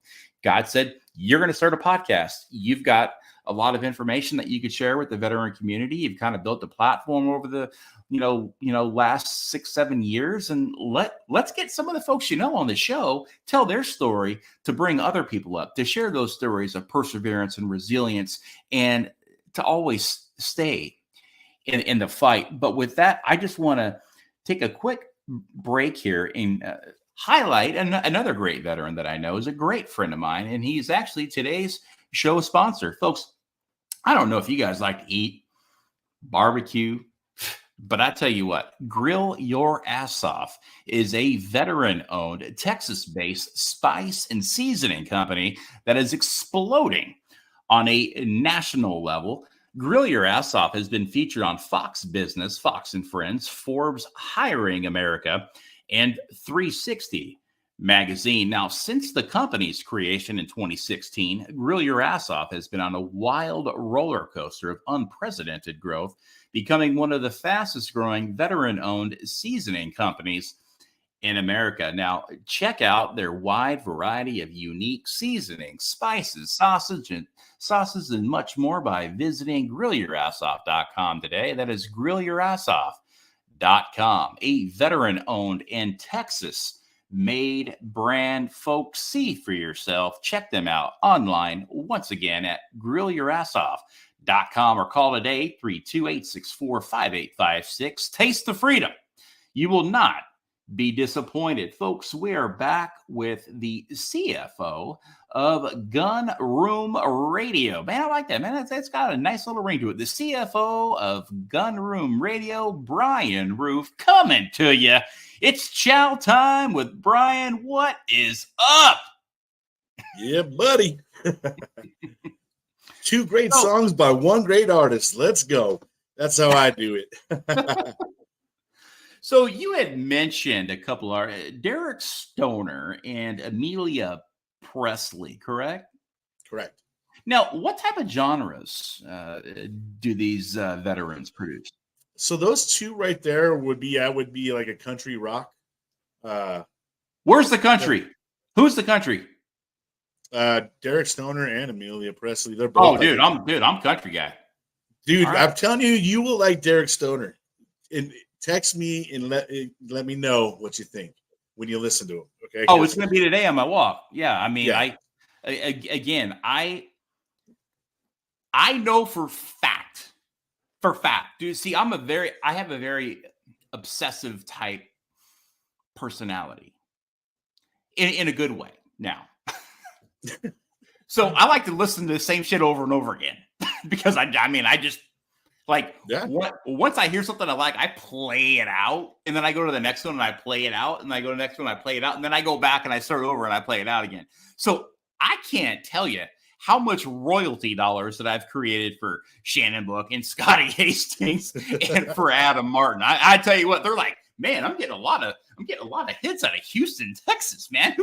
Speaker 1: God said, you're going to start a podcast. You've got a lot of information that you could share with the veteran community. You've kind of built a platform over the, last 6-7 years, and let's get some of the folks on the show tell their story to bring other people up, to share those stories of perseverance and resilience, and to always stay in the fight. But with that, I just want to take a quick break here and highlight another great veteran that I know is a great friend of mine, and he's actually today's show sponsor. Folks, I don't know if you guys like to eat barbecue, but I tell you what, Grill Your Ass Off is a veteran-owned, Texas-based spice and seasoning company that is exploding on a national level. Grill Your Ass Off has been featured on Fox Business, Fox and Friends, Forbes, Hiring America, and 360 magazine. Now, since the company's creation in 2016, Grill Your Ass Off has been on a wild roller coaster of unprecedented growth, becoming one of the fastest growing veteran-owned seasoning companies in America. Now, check out their wide variety of unique seasonings, spices, sauces, and much more by visiting grillyourassoff.com today. That is grillyourassoff.com, a veteran-owned and Texas-made brand. Folks, see for yourself. Check them out online once again at grillyourassoff.com or call today 328-645-5856. Taste the freedom. You will not be disappointed. Folks, we are back with the CFO of Gun Room Radio. Man, I like that, man. That's got a nice little ring to it. The CFO of Gun Room Radio, Bryan Roof, coming to you. It's chow time with Bryan. What is up?
Speaker 3: Yeah, buddy. Two great songs by one great artist. Let's go. That's how I do it.
Speaker 1: So you had mentioned a couple of Derek Stoner and Amelia Presley, correct?
Speaker 3: Correct.
Speaker 1: Now, what type of genres do these veterans produce?
Speaker 3: So those two right there would be like a country rock.
Speaker 1: Where's the country? Who's the country?
Speaker 3: Derek Stoner and Amelia Presley. They're both.
Speaker 1: I'm country guy.
Speaker 3: Dude,
Speaker 1: right.
Speaker 3: I'm telling you, you will like Derek Stoner. And text me and let me know what you think when you listen to him. Okay.
Speaker 1: Oh, it's going to be today on my walk. Yeah. I mean,
Speaker 3: yeah.
Speaker 1: I know for fact, dude, see, I have a very obsessive type personality in a good way now. So I like to listen to the same shit over and over again because I just like once I hear something I like, I play it out, and then I go to the next one and I play it out, and I go to the next one, I play it out, and then I go back and I start over and I play it out again. So I can't tell you how much royalty dollars that I've created for Shannon Book and Scotty Hastings and for Adam Martin. I tell you what, they're like, man, I'm getting a lot of hits out of Houston, Texas, man.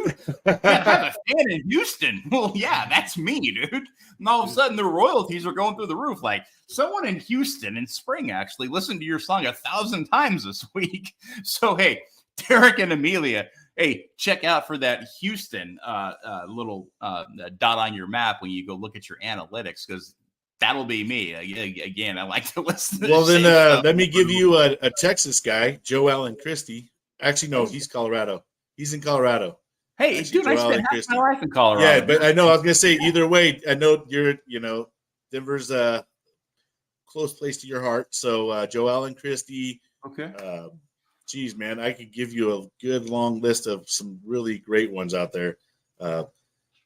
Speaker 1: I have a fan in Houston. Well, yeah, that's me, dude. And all of a sudden, the royalties are going through the roof. Like someone in Houston in spring actually listened to your song 1,000 times this week. So, hey, Derek and Amelia, hey, check out for that Houston little dot on your map when you go look at your analytics, because that'll be me. Again, I like to listen to
Speaker 3: Well, then let me give you a Texas guy, Joe Allen Christie. Actually, no, he's Colorado. He's in Colorado.
Speaker 1: Hey, actually, dude, I spent half my life in Colorado.
Speaker 3: Yeah, but I know, I was going to say, either way, I know Denver's a close place to your heart. So Joe Allen Christie.
Speaker 1: Okay.
Speaker 3: Geez, man, I could give you a good long list of some really great ones out there.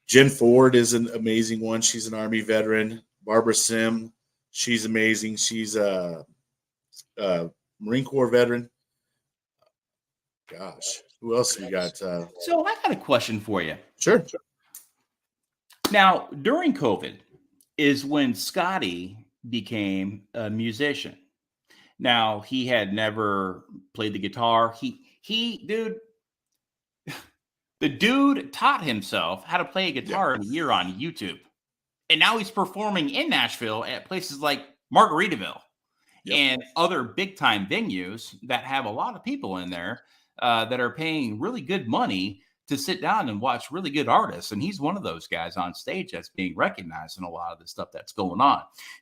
Speaker 3: Jen Ford is an amazing one. She's an Army veteran. Barbara Sim, she's amazing. She's a Marine Corps veteran. Gosh, who else we got?
Speaker 1: So I got a question for you.
Speaker 3: Sure.
Speaker 1: Now, during COVID is when Scotty became a musician. Now, he had never played the guitar. The dude taught himself how to play a guitar in a year on YouTube. And now he's performing in Nashville at places like Margaritaville.
Speaker 3: Yep.
Speaker 1: and other big time venues that have a lot of people in there that are paying really good money to sit down and watch really good artists. And he's one of those guys on stage that's being recognized in a lot of the stuff that's going on.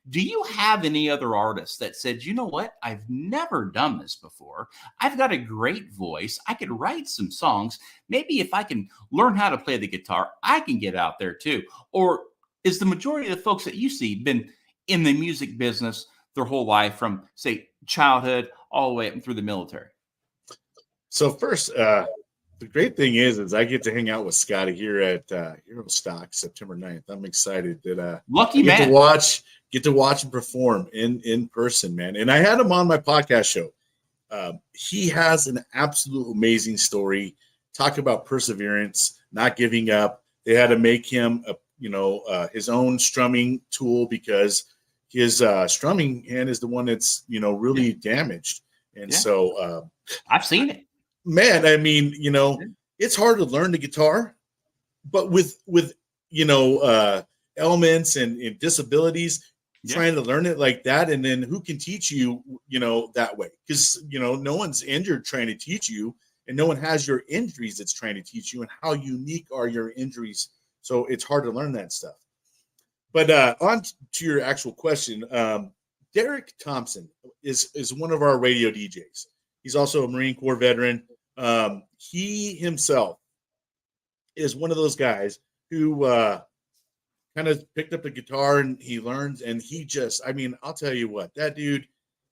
Speaker 1: Do you have any other artists that said, you know what? I've never done this before. I've got a great voice. I could write some songs. Maybe if I can learn how to play the guitar, I can get out there too. Or is the majority of the folks that you see been in the music business their whole life from, say, childhood all the way up through the military?
Speaker 3: So first, the great thing is I get to hang out with Scotty here at Hero Stock September 9th. I'm excited that
Speaker 1: Lucky
Speaker 3: I get
Speaker 1: man.
Speaker 3: to watch him perform in person, man. And I had him on my podcast show. He has an absolute amazing story. Talk about perseverance, not giving up. They had to make him his own strumming tool because his strumming hand is the one that's really damaged. And so
Speaker 1: I've seen it.
Speaker 3: Man, I mean, it's hard to learn the guitar, but with ailments and disabilities, trying to learn it like that, and then who can teach you, that way? Because no one's injured trying to teach you, and no one has your injuries that's trying to teach you, and how unique are your injuries. So it's hard to learn that stuff. But on to your actual question, Derek Thompson is one of our radio DJs. He's also a Marine Corps veteran. He himself is one of those guys who kind of picked up the guitar and he learns, and I'll tell you what, that dude,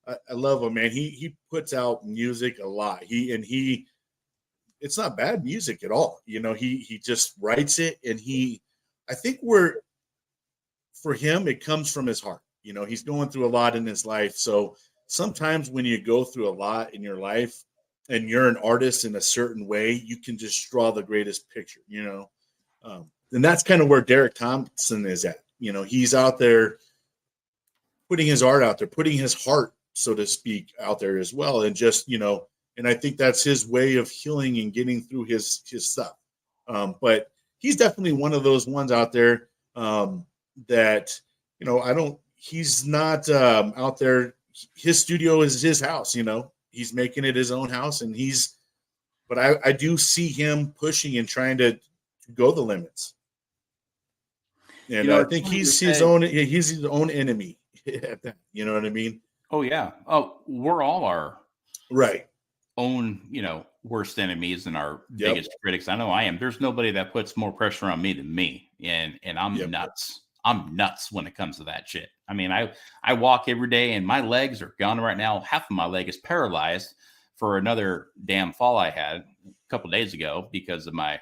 Speaker 3: I love him, man. He puts out music a lot. It's not bad music at all. He just writes it, and I think for him, it comes from his heart. He's going through a lot in his life. So sometimes when you go through a lot in your life and you're an artist in a certain way, you can just draw the greatest picture, and that's kind of where Derek Thompson is at. He's out there putting his art out there, putting his heart, so to speak, out there as well. And just, and I think that's his way of healing and getting through his stuff. But he's definitely one of those ones out there that, he's not out there. His studio is his house, he's making it his own house, and but I do see him pushing and trying to go the limits. And I think he's his own enemy at that. You know what I mean?
Speaker 1: Oh yeah. Oh, we're all our
Speaker 3: right
Speaker 1: own, worst enemies and our biggest critics. I know I am. There's nobody that puts more pressure on me than me. And I'm nuts. I'm nuts when it comes to that shit. I mean, I walk every day and my legs are gone right now. Half of my leg is paralyzed for another damn fall I had a couple of days ago because of my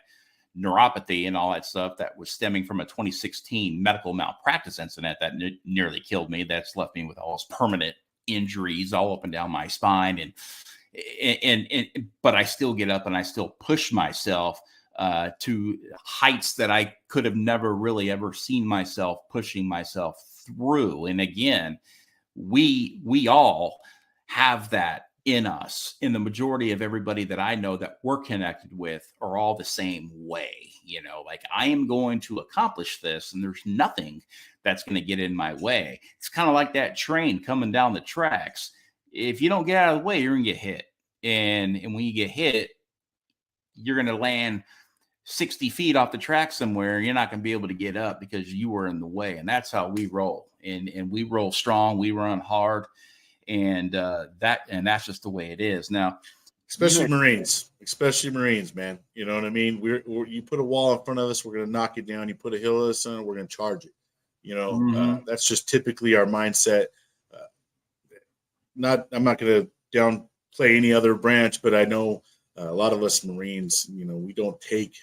Speaker 1: neuropathy and all that stuff that was stemming from a 2016 medical malpractice incident that nearly killed me. That's left me with all those permanent injuries all up and down my spine. But I still get up and I still push myself to heights that I could have never really ever seen myself pushing myself through. And again, we all have that in us, and the majority of everybody that I know that we're connected with are all the same way. Like I am going to accomplish this, and there's nothing that's going to get in my way. It's kind of like that train coming down the tracks. If you don't get out of the way, you're going to get hit. And when you get hit, you're going to land 60 feet off the track somewhere. You're not going to be able to get up because you were in the way. And that's how we roll. And we roll strong. We run hard. And that's just the way it is now.
Speaker 3: Especially Marines, man. You know what I mean? You put a wall in front of us, we're going to knock it down. You put a hill of us on, we're going to charge it. That's just typically our mindset. I'm not going to downplay any other branch, but I know a lot of us Marines, we don't take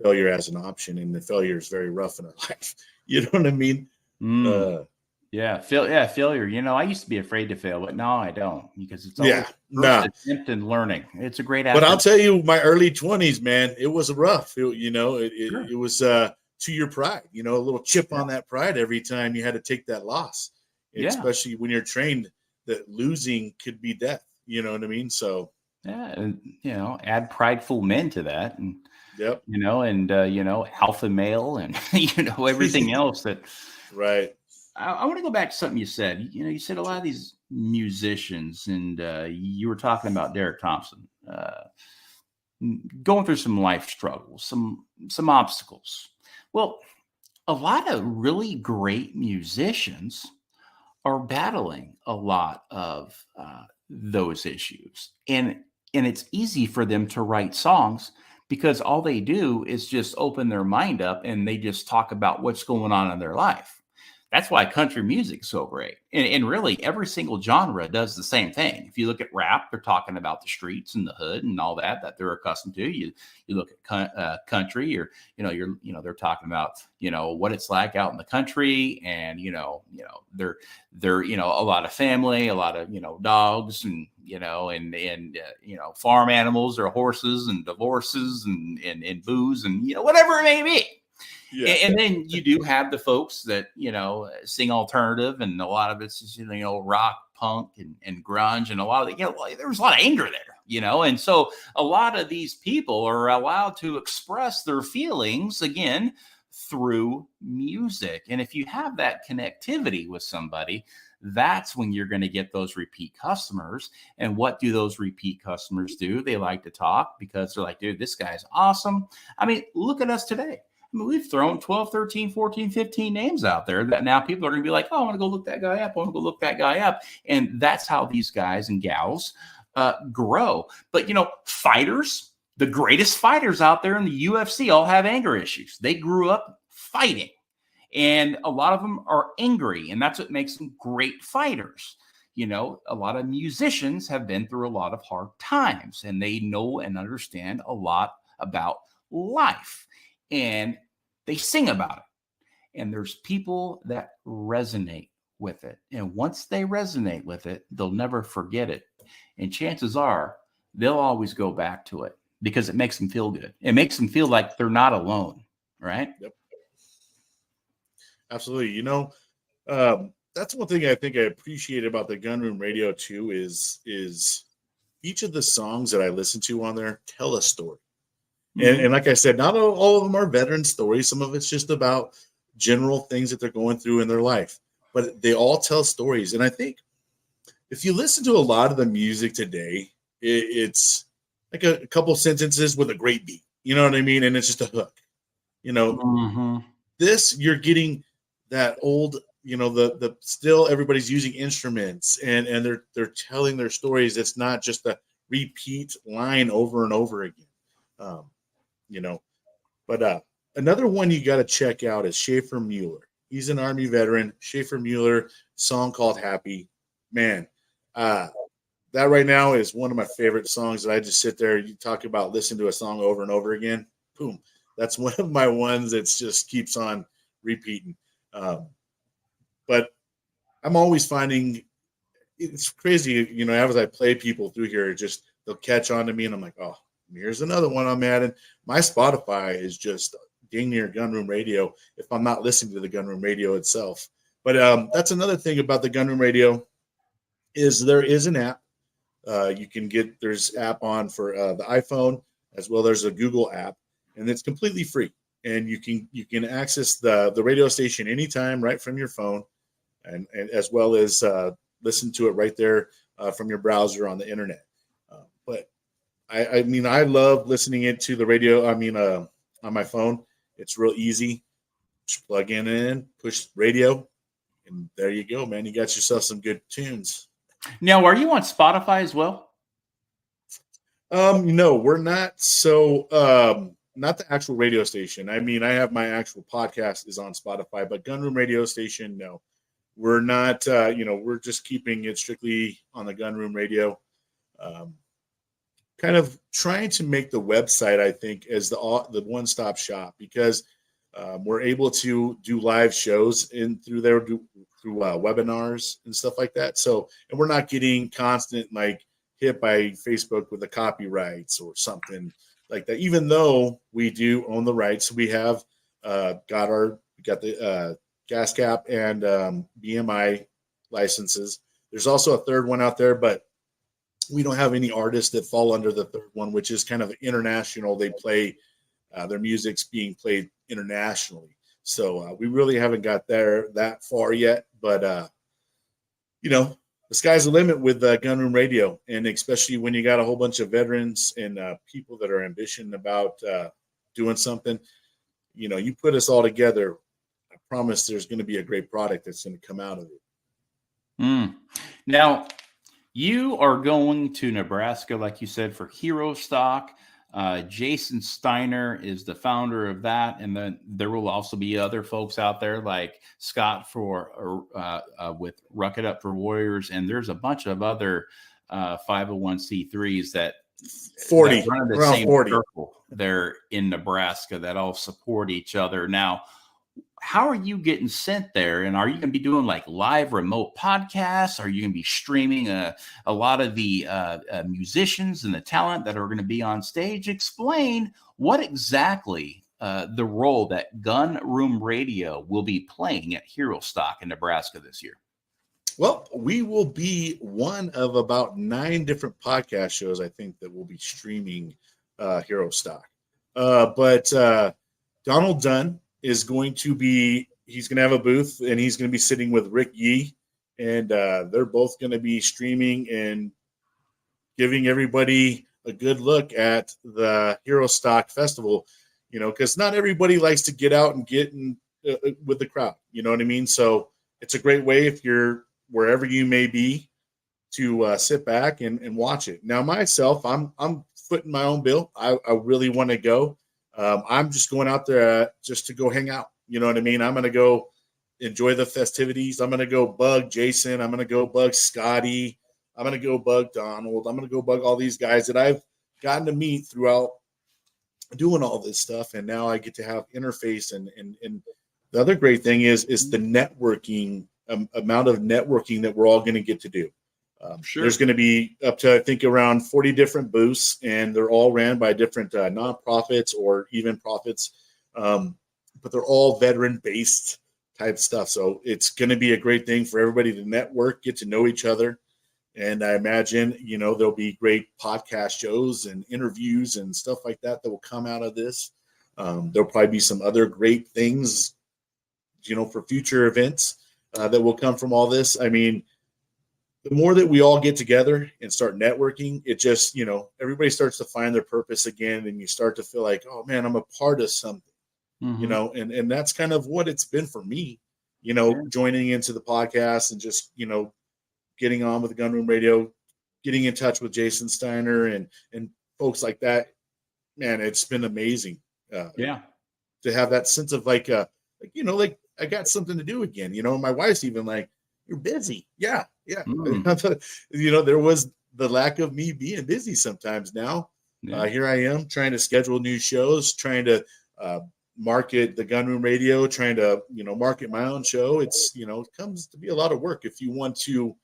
Speaker 3: failure as an option, and the failure is very rough in our life. You know what I mean?
Speaker 1: Failure. I used to be afraid to fail, but now I don't, because it's always attempt and learning. It's a great.
Speaker 3: But I'll tell you, my early 20s, man, it was rough. It was to your pride. A little chip on that pride every time you had to take that loss, especially when you're trained that losing could be death. You know what I mean? So
Speaker 1: add prideful men to that, and alpha male, and everything else that.
Speaker 3: Right.
Speaker 1: I want to go back to something you said. You said a lot of these musicians, and you were talking about Derek Thompson going through some life struggles, some obstacles. Well, a lot of really great musicians are battling a lot of those issues, and it's easy for them to write songs because all they do is just open their mind up and they just talk about what's going on in their life. That's why country music's so great. And really, every single genre does the same thing. If you look at rap, they're talking about the streets and the hood and all that they're accustomed to. You look at country, or they're talking about what it's like out in the country, and they're a lot of family, a lot of dogs, and farm animals or horses and divorces and booze and whatever it may be. Yeah. And then you do have the folks that, sing alternative, and a lot of it's just, rock, punk and grunge, and a lot of there was a lot of anger there, and so a lot of these people are allowed to express their feelings again through music. And if you have that connectivity with somebody, that's when you're going to get those repeat customers. And what do those repeat customers do? They like to talk because they're like, dude, this guy's awesome. I mean, look at us today. I mean, we've thrown 12, 13, 14, 15 names out there that now people are going to be like, oh, I want to go look that guy up. I want to go look that guy up. And that's how these guys and gals grow. But, fighters, the greatest fighters out there in the UFC all have anger issues. They grew up fighting. And a lot of them are angry. And that's what makes them great fighters. A lot of musicians have been through a lot of hard times, and they know and understand a lot about life. And they sing about it. And there's people that resonate with it. And once they resonate with it, they'll never forget it. And chances are they'll always go back to it because it makes them feel good. It makes them feel like they're not alone, right?
Speaker 3: Yep. Absolutely. That's one thing I think I appreciate about the Gunroom Radio too is each of the songs that I listen to on there tell a story. And like I said, not all of them are veteran stories. Some of it's just about general things that they're going through in their life. But they all tell stories. And I think if you listen to a lot of the music today, it's like a couple sentences with a great beat. You know what I mean? And it's just a hook. This, you're getting that old, the still everybody's using instruments and they're telling their stories. It's not just a repeat line over and over again. But another one you got to check out is Schaefer Mueller. He's an Army veteran. Schaefer Mueller, song called Happy. Man, that right now is one of my favorite songs that I just sit there. You talk about listening to a song over and over again. Boom. That's one of my ones that just keeps on repeating. But I'm always finding it's crazy, as I play people through here, just they'll catch on to me and I'm like, oh, here's another one I'm adding. My Spotify is just dang near Gunroom Radio if I'm not listening to the Gunroom Radio itself. But that's another thing about the Gunroom Radio is there is an app. You can get there's app on for the iPhone as well. There's a Google app, and it's completely free. And you can access the radio station anytime right from your phone, and as well as listen to it right there from your browser on the internet. But I mean, I love listening into the radio. I mean, on my phone, it's real easy. Just plug in, push radio, and there you go, man. You got yourself some good tunes.
Speaker 1: Now, are you on Spotify as well?
Speaker 3: No, we're not. So, not the actual radio station. I mean, I have my actual podcast is on Spotify, but Gunroom Radio Station, no, we're not. We're just keeping it strictly on the Gunroom Radio. Kind of trying to make the website, I think, as the one-stop shop because we're able to do live shows through webinars and stuff like that. So, and we're not getting constant hit by Facebook with the copyrights or something like that. Even though we do own the rights, we have got the gas cap and BMI licenses. There's also a third one out there, but we don't have any artists that fall under the third one, which is kind of international. They play their music's being played internationally. So we really haven't got there that far yet. But, the sky's the limit with Gunroom Radio. And especially when you got a whole bunch of veterans and people that are ambitious about doing something, you put us all together. I promise there's going to be a great product that's going to come out of it.
Speaker 1: Now, you are going to Nebraska, like you said, for Hero Stock. Jason Steiner is the founder of that. And then there will also be other folks out there like Scott with Ruck It Up for Warriors. And there's a bunch of other 501c3s that
Speaker 3: 40,
Speaker 1: that run the
Speaker 3: around
Speaker 1: same
Speaker 3: 40.
Speaker 1: circle there in Nebraska that all support each other. Now, how are you getting sent there? And are you going to be doing like live remote podcasts? Are you going to be streaming a lot of the musicians and the talent that are going to be on stage? Explain what exactly the role that Gun Room Radio will be playing at Hero Stock in Nebraska this year.
Speaker 3: Well, we will be one of about 9 different podcast shows, I think, that will be streaming Hero Stock. But Donald Dunn is going to be, he's going to have a booth, and he's going to be sitting with Rick Yee, and they're both going to be streaming and giving everybody a good look at the Hero Stock Festival, because not everybody likes to get out and get in with the crowd, you know what I mean? So it's a great way if you're wherever you may be to sit back and watch it. Now, myself, I'm footing my own bill. I really want to go. I'm just going out there just to go hang out. You know what I mean? I'm going to go enjoy the festivities. I'm going to go bug Jason. I'm going to go bug Scotty. I'm going to go bug Donald. I'm going to go bug all these guys that I've gotten to meet throughout doing all this stuff. And now I get to have interface. And the other great thing is the networking, amount of networking that we're all going to get to do. Sure. There's going to be up to, I think, around 40 different booths, and they're all ran by different nonprofits or even profits, but they're all veteran-based type stuff. So it's going to be a great thing for everybody to network, get to know each other. And I imagine, there'll be great podcast shows and interviews and stuff like that will come out of this. There'll probably be some other great things, for future events that will come from all this. I mean, the more that we all get together and start networking, it just, everybody starts to find their purpose again, and you start to feel like, oh man, I'm a part of something, and that's kind of what it's been for me, joining into the podcast and just, getting on with the Gunroom Radio, getting in touch with Jason Steiner and folks like that. Man, it's been amazing. To have that sense of like I got something to do again, my wife's even like, you're busy. Yeah. There was the lack of me being busy sometimes. Now here I am trying to schedule new shows, trying to market the Gunroom Radio, trying to, market my own show. It's, it comes to be a lot of work if you want to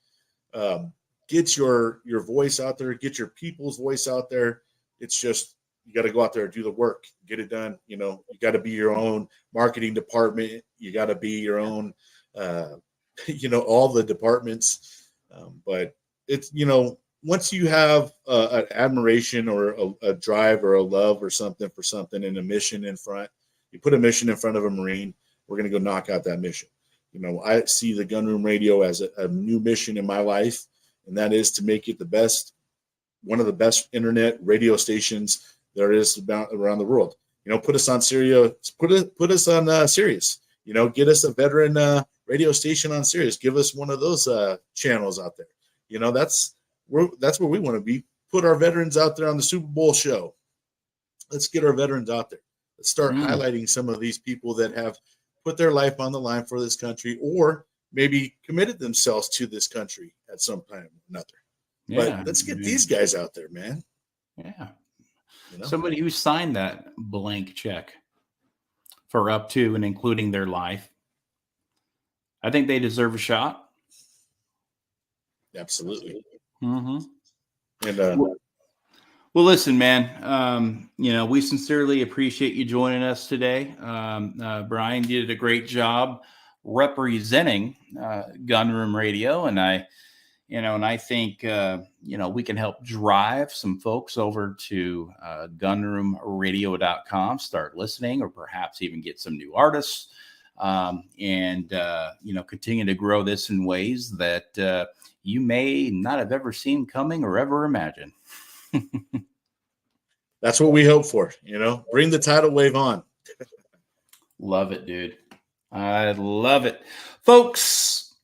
Speaker 3: get your voice out there, get your people's voice out there. It's just, you got to go out there and do the work, get it done. You got to be your own marketing department. You got to be your own, all the departments. But it's, once you have an admiration or a drive or a love or something for something and a mission in front, you put a mission in front of a Marine, we're going to go knock out that mission. I see the Gunroom Radio as a new mission in my life, and that is to make it one of the best internet radio stations there is around the world. Put us on Sirius, put us on Sirius, get us a veteran radio station on Sirius. Give us one of those channels out there. That's where we want to be. Put our veterans out there on the Super Bowl show. Let's get our veterans out there. Let's start highlighting some of these people that have put their life on the line for this country, or maybe committed themselves to this country at some time or another. But let's get these guys out there, man.
Speaker 1: Yeah. Somebody who signed that blank check for up to and including their life, I think they deserve a shot.
Speaker 3: Absolutely.
Speaker 1: Mm-hmm.
Speaker 3: And
Speaker 1: well, listen, man, we sincerely appreciate you joining us today. Bryan, you did a great job representing Gunroom Radio, and I think, we can help drive some folks over to gunroomradio.com, start listening, or perhaps even get some new artists and continue to grow this in ways that you may not have ever seen coming or ever imagined.
Speaker 3: That's what we hope for, bring the tidal wave on.
Speaker 1: Love it, dude. I love it. Folks,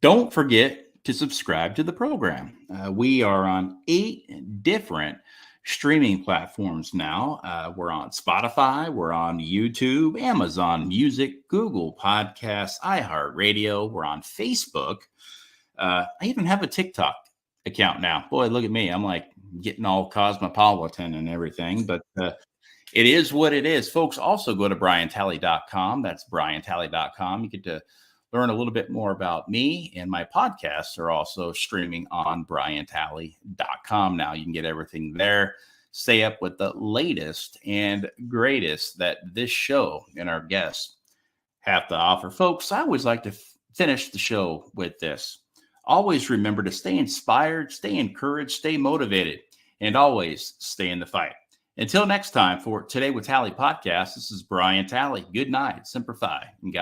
Speaker 1: don't forget to subscribe to the program. We are on 8 different streaming platforms now. We're on Spotify, we're on YouTube, Amazon Music, Google Podcasts, iHeartRadio. We're on Facebook. I even have a TikTok account now. Boy, look at me. I'm like getting all cosmopolitan and everything, but it is what it is. Folks, also go to BryanTalley.com. That's BryanTalley.com. You get to learn a little bit more about me, and my podcasts are also streaming on BryanTalley.com. Now you can get everything there. Stay up with the latest and greatest that this show and our guests have to offer. Folks, I always like to finish the show with this. Always remember to stay inspired, stay encouraged, stay motivated, and always stay in the fight. Until next time, for Today with Talley podcast, this is Bryan Talley. Good night, Semper Fi, and God